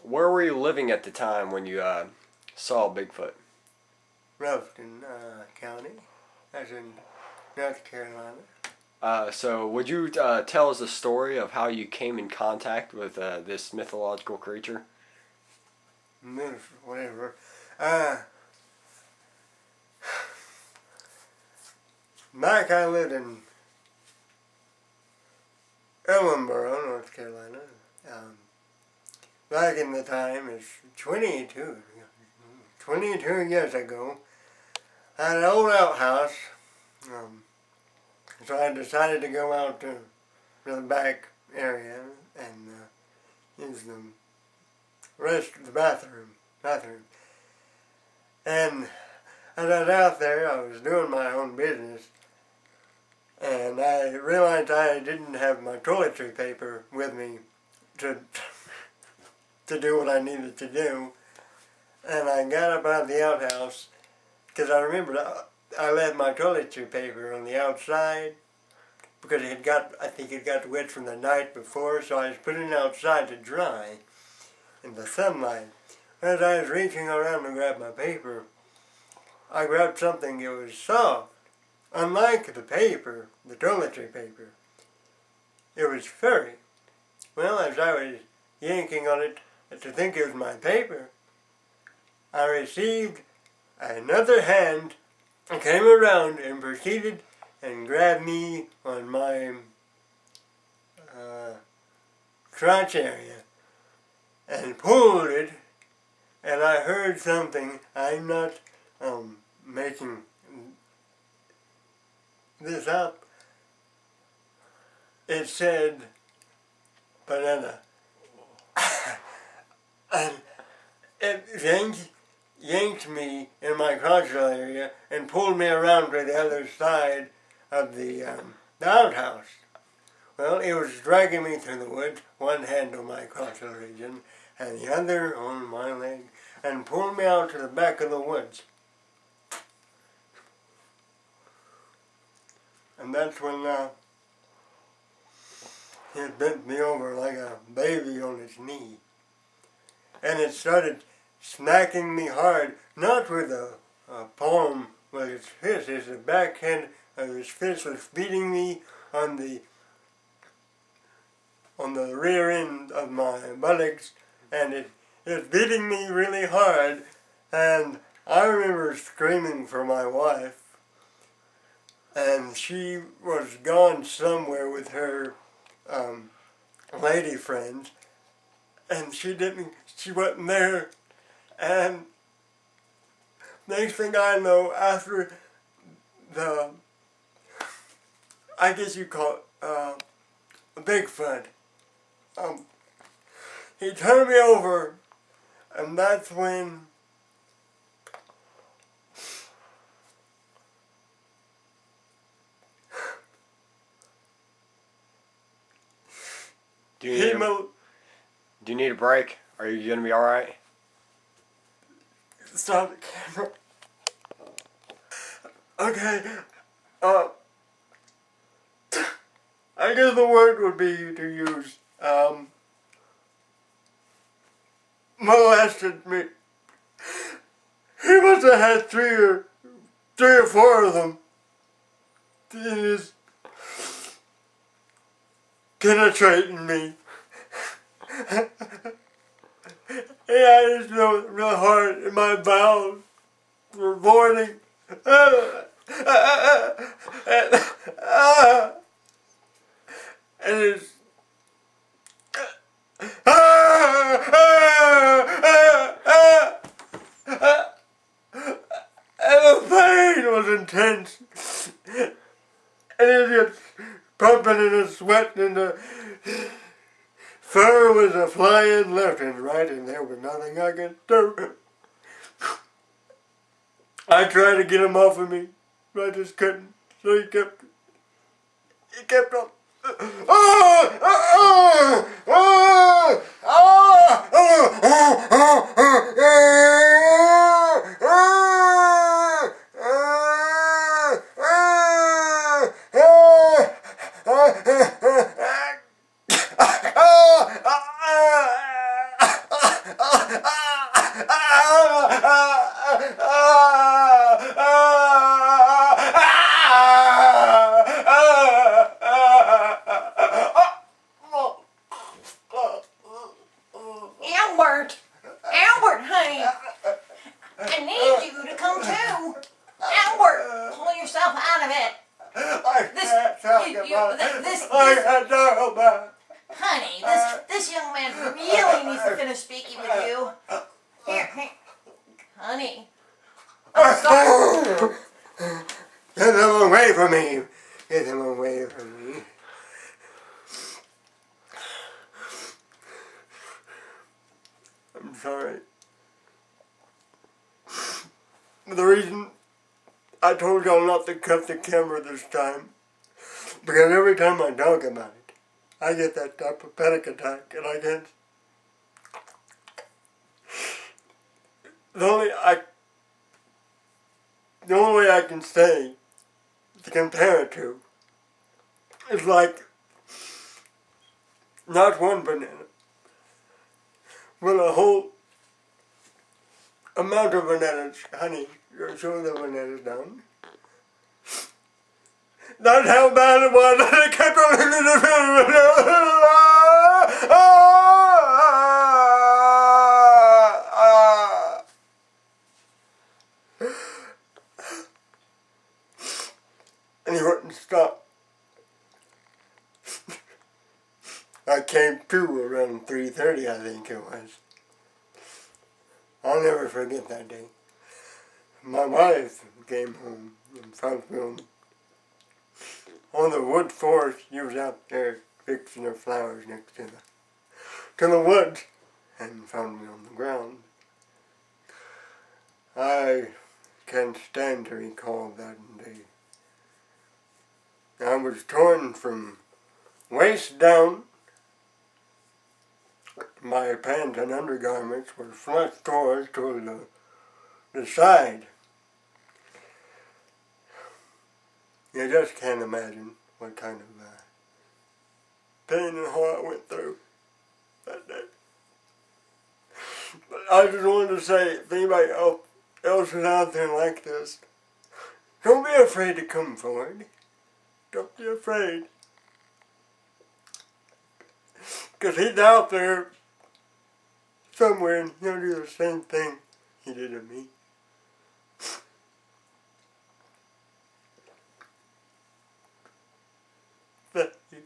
Where were you living at the time when you saw Bigfoot? Ruffton County. That's in North Carolina. So would you tell us a story of how you came in contact with this mythological creature? Whatever. Back I lived in Ellenboro, North Carolina. Back in the time, it's 22 years ago. I had an old outhouse, so I decided to go out to the back area and use the rest of the bathroom. And as I was out there, I was doing my own business, and I realized I didn't have my toiletry paper with me to do what I needed to do. And I got up out of the outhouse, because I remembered I left my toiletry paper on the outside, because I think it got wet from the night before, so I was putting it outside to dry in the sunlight. As I was reaching around to grab my paper, I grabbed something that was soft. Unlike the paper, the toiletry paper, it was furry. Well, as I was yanking on it to think it was my paper, I received another hand and came around and proceeded and grabbed me on my crotch area and pulled it, and I heard something. I'm not making this up. It said banana. And it yanked me in my crotchal area and pulled me around to the other side of the outhouse. Well, it was dragging me through the woods, one hand on my crotchal region and the other on my leg, and pulled me out to the back of the woods. And that's when it bent me over like a baby on its knee. And it started smacking me hard, not with a palm with its fist. It's the backhand of its fist was beating me on the rear end of my buttocks, and it was beating me really hard. And I remember screaming for my wife, and she was gone somewhere with her lady friends, and she wasn't there. And next thing I know, after I guess you call it Bigfoot, he turned me over, and that's when Do you need a break? Are you going to be alright? Stop the camera. Okay. I guess the word would be to use molested me. He must have had three or four of them. He is penetrating me. Yeah, I just feel it real hard in my bowels for morning. And it's and the pain was intense. And it just pumping and it's sweating and the fur was flying left and right, and there was nothing I could do. I tried to get him off of me, but I just couldn't. So he kept on. Albert! Albert, honey! I need you to come to! Albert, pull yourself out of it! I can't talk about it. This, I can't talk about it. honey, this young man really needs to finish speaking with you. Here, honey. I'm sorry. Get them away from me. Get them away from me. I'm sorry. The reason I told y'all not to cut the camera this time, because every time I talk about it, I get that type of panic attack, and I get the only way I can say to compare it to is like not one banana, but a whole amount of bananas. Honey, you're showing the bananas down. That's how bad it was. I kept on hitting the and he wouldn't stop. I came to around 3:30, I think it was. I'll never forget that day. My wife came home and found me on the wood forest. She was out there fixing her flowers next to the woods, and found me on the ground. I can't stand to recall that day. I was torn from waist down. My pants and undergarments were flush toward the side. You just can't imagine what kind of pain and horror I went through that day. But I just wanted to say, if anybody else is out there like this, don't be afraid to come forward. Don't be afraid. Because he's out there somewhere and he'll do the same thing he did to me. Thank you.